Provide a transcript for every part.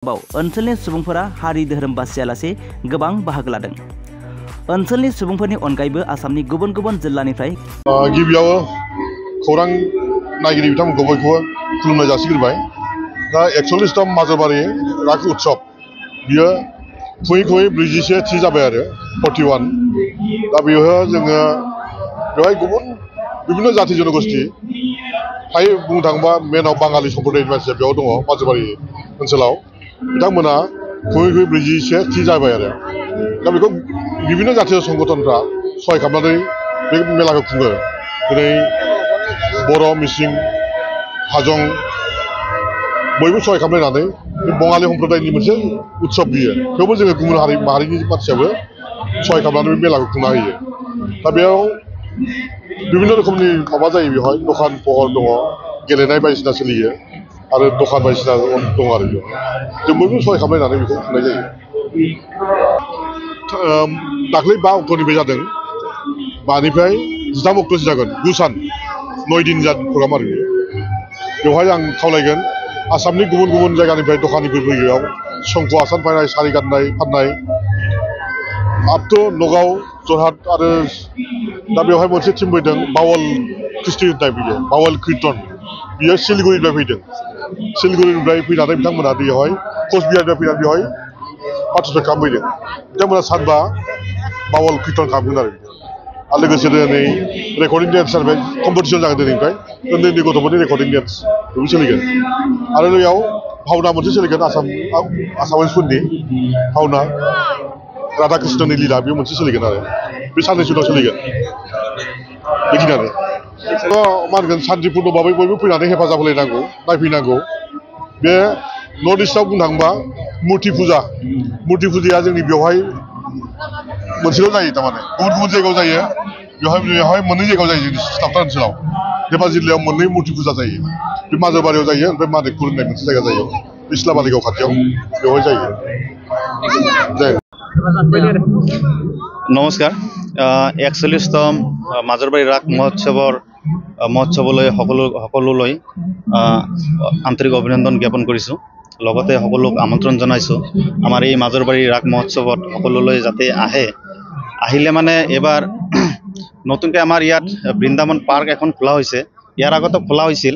ओनसोलनि सुबुंफोरा हारि धोरोम बासियालासे गोबां बाहागो लादों। ओनसोलनि सुबुंफोरनि अनगायैबो आसामनि गुबुन गुबुन जिल्लानिफ्राय गिबियाव खौरां नायगिरि बिथांमोनखौ बयखौबो खुलुमनाय जासिग्रोबाय। दा 41तम माजोबारि राग उत्सव बियो फैयै 41 थि जाबाय आरो 41। दा बेवहाय जोङो बेवहाय बिभिन्न जाति जनगोष्ठी फ्राय बुंनो थाङोबा मेनाव बाङालि सम्प्रदायनि मानसिया बेयाव दङ माजोबारि ओनसोलाव। बिथांमोना फैयै 41 थि जाबाय आरो दा बेखौ बिभिन्न जातीय संगठनफ्रा सहाय खालामनानै बे मेलाखौ खुङो। जेरै बर', मिसिं, हाजं बयबो सहाय खालामलायनानै बे बङालि सम्प्रदायनि मोनसे उत्सव बियो। थेवबो जोङो गुबुन हारि माहारिनि मानसियाबो सहाय खालामनानै बे मेलाखौ खुंना होयो। दा बेयाव बिभिन्न रोखोमनि माबा जायो, बेवहाय दखान पहर दङ, गेलेनाय बायदिसिना सोलियो आरो दखान बायदिसिना दङ आरो बेयाव जों बयबो सहाय खालामलायनानै बेखौ खुंनाय जायो। दाख्लै 5 अक्ट'निफ्राय जादों, 5निफ्राय 13 अक्ट'सिम जागोन। 9 सान 9 दिन जागोन प्रग्राम आरो बेवहाय आं खावलायगोन आसामनि गुबुन गुबुन जायगानिफ्राय दखानिफोर फैयो। बेयाव संख' आसान सारि गाननाय फाननाय आपटु नगाव, जरहाट आरो दा बेवहाय मोनसे टिम फैदों बावल ख्रिस्टि होननाय फैयो, बावल कीर्तन बियो सिलिगुरिनिफ्राय फैदों। सिलिगुरिनिफ्राय फैनानै बिथांमोना बेवहाय कचबिहारनिफ्राय फैनानै बेवहाय पार्टिसिपेट खालामफैदों। बिथांमोना सानबा बावल कीर्तन खालामगोन आरो लोगोसे दिनै रेकर्डिं डेन्स जाबाय, कम्पिटिसन जागोन दिनैनिफ्राय उन्दै उन्दै गथ'फोरनि रेकर्डिं डेन्स बेबो सोलिगोन। आरो बेयाव भावना मोनसे सोलिगोन, आसामिसफोरनि भावना राधा कृष्णनि लीला बे मोनसे सोलिगोन आरो बे साननैसो उनाव सोलिगोन। बेखिनियानो मा होनगोन, सान्तिपुर्ण भाबै बयबो फैनानै हेफाजाब होलायनांगौ, नायफैनांगौ। बे नर्थ इस्टआव बुंनो थाङोबा मुर्ति फुजाया जोंनि बेवहाय मोनसेल' जायो, थारमाने गुबुन गुबुन जायगायाव जायो। बेवहाय मोननै जायगायाव जायो, जोंनि सिथाबथा ओनसोलाव धेमाजि जिल्लायाव मोननै मुर्ति फुजा जायो। बे माजोबारियाव जायो, ओमफ्राय मानिकपुर होननाय मोनसे जायगा जायो इस्ला बालिगाव खाथियाव, बेवहाय जायो। नमस्कार। 41তম মাজৰবাৰী ৰাগ মহোৎসৱলৈ সকলোলৈ আন্তৰিক অভিনন্দন জ্ঞাপন কৰিছোঁ। লগতে সকলোক আমন্ত্ৰণ জনাইছোঁ আমাৰ এই মাজৰবাৰী ৰাগ মহোৎসৱত সকলোলৈ যাতে আহিলে মানে এবাৰ নতুনকৈ আমাৰ ইয়াত বৃন্দাবন পাৰ্ক এখন খোলা হৈছে। ইয়াৰ আগতো খোলা হৈছিল,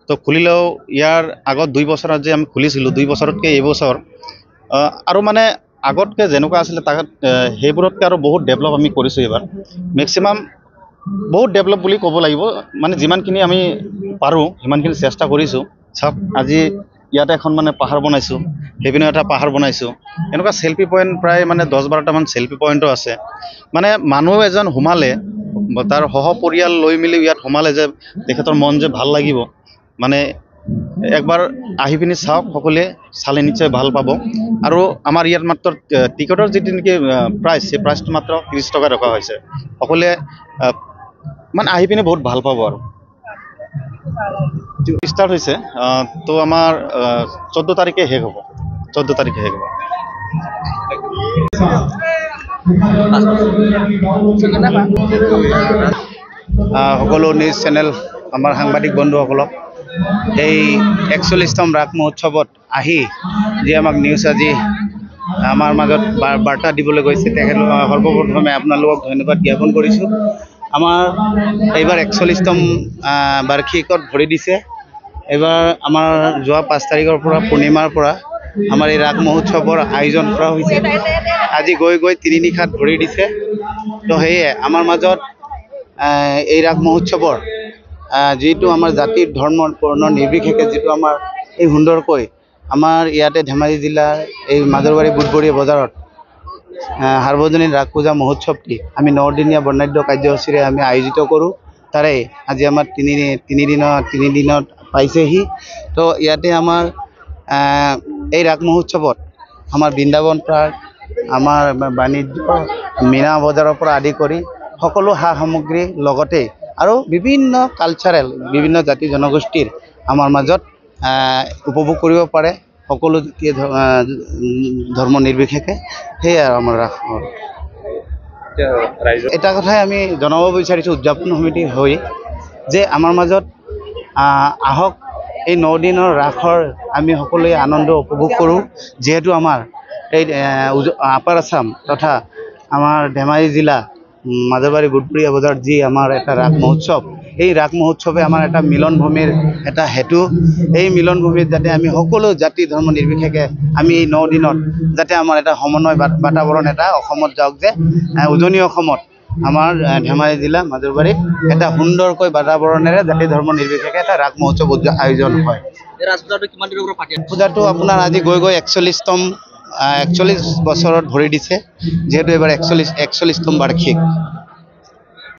তো খুলিলেও ইয়াৰ আগত 2 বছৰত যে আমি খুলিছিলোঁ, 2 বছৰতকৈ এইবছৰ আৰু মানে আগতকৈ যেনেকুৱা আছিলে তাত সেইবোৰতকৈ আৰু বহুত ডেভেলপ আমি কৰিছোঁ। এইবাৰ মেক্সিমাম বহুত ডেভেলপ বুলি ক'ব লাগিব, মানে যিমানখিনি আমি পাৰোঁ সিমানখিনি চেষ্টা কৰিছোঁ। চাওক, আজি ইয়াতে এখন মানে পাহাৰ বনাইছোঁ, সেইপিনে এটা পাহাৰ বনাইছোঁ। এনেকুৱা চেল্ফি পইণ্ট প্ৰায় মানে 10-12টামান চেল্ফি পইণ্টো আছে। মানে মানুহ এজন সোমালে, তাৰ সহপৰিয়াল লৈ মেলি ইয়াত সোমালে যে তেখেতৰ মন যে ভাল লাগিব। মানে একবাৰ আহি পিনি চাওক, সকলোৱে চালে নিশ্চয় ভাল পাব। আৰু আমাৰ ইয়াত মাত্ৰ টিকটৰ যিটো নেকি প্ৰাইচ, সেই প্ৰাইচটো মাত্ৰ 30 টকা ৰখা হৈছে। সকলোৱে মানে আহি পিনি বহুত ভাল পাব। আৰু ষ্টাৰ্ট হৈছে, তো আমাৰ 14 তাৰিখে শেষ হ'ব। 14 তাৰিখে শেষ হ'ব। সকলো নিউজ চেনেল, আমাৰ সাংবাদিক বন্ধুসকলক এই 41তম ৰাগ মহোৎসৱত আহি যি আমাক নিউজ আজি আমাৰ মাজত বাৰ্তা দিবলৈ গৈছে, তেখেতলোক সৰ্বপ্ৰথমে আপোনালোকক ধন্যবাদ জ্ঞাপন কৰিছোঁ। আমাৰ এইবাৰ 41তম বাৰ্ষিকত ভৰি দিছে। এইবাৰ আমাৰ যোৱা 5 তাৰিখৰ পৰা পূৰ্ণিমাৰ পৰা আমাৰ এই ৰাগ মহোৎসৱৰ আয়োজন কৰা হৈছে। আজি গৈ 3 নিশাত ভৰি দিছে। তো সেয়ে আমাৰ মাজত এই ৰাগ মহোৎসৱৰ যিটো আমাৰ জাতিৰ ধৰ্ম বৰ্ণ নিৰ্বিশেষে যিটো আমাৰ এই সুন্দৰকৈ আমাৰ ইয়াতে ধেমাজি জিলাৰ এই মাজৰবাৰী বুধবৰীয়া বজাৰত সাৰ্বজনীন ৰাগ পূজা মহোৎসৱটি আমি 9 দিনীয়া বৰ্ণাঢ্য কাৰ্যসূচীৰে আমি আয়োজিত কৰোঁ। তাৰে আজি আমাৰ তিনি দিনত পাইছেহি। তো ইয়াতে আমাৰ এই ৰাগ মহোৎসৱত আমাৰ বৃন্দাবন পাৰ্ক, আমাৰ বাণিজ্য মীনা বজাৰৰ পৰা আদি কৰি সকলো সা সামগ্ৰী, লগতে আৰু বিভিন্ন কালচাৰেল বিভিন্ন জাতি জনগোষ্ঠীৰ আমাৰ মাজত উপভোগ কৰিব পাৰে, সকলো জাতীয় ধৰ্ম নিৰ্বিশেষে। সেয়াই আৰু আমাৰ ৰাস। এটা কথাই আমি জনাব বিচাৰিছোঁ উদযাপন সমিতি হৈ, যে আমাৰ মাজত আহক এই 9 দিনৰ ৰাসৰ আমি সকলোৱে আনন্দ উপভোগ কৰোঁ যিহেতু আমাৰ এই আপাৰ আছাম তথা আমাৰ ধেমাজি জিলা মাজৰবাৰী বুধবৰীয়া বজাৰত যি আমাৰ এটা ৰাস মহোৎসৱ এই ৰাস মহোৎসৱে আমাৰ এটা মিলনভূমিৰ এটা হেতু এই মিলনভূমিত যাতে আমি সকলো জাতি ধৰ্ম নিৰ্বিশেষে আমি এই 9 দিনত যাতে আমাৰ এটা সমন্বয় বাতাবৰণ এটা অসমত যাওক যে উজনি অসমত আমাৰ ধেমাজি জিলা মাজৰবাৰীত এটা সুন্দৰকৈ বাতাবৰণেৰে জাতি ধৰ্ম নিৰ্বিশেষে এটা ৰাস মহোৎসৱ আয়োজন হয়। পূজাটো আপোনাৰ আজি গৈ 41 বছৰত ভৰি দিছে যিহেতু এবাৰ 41তম বাৰ্ষিক।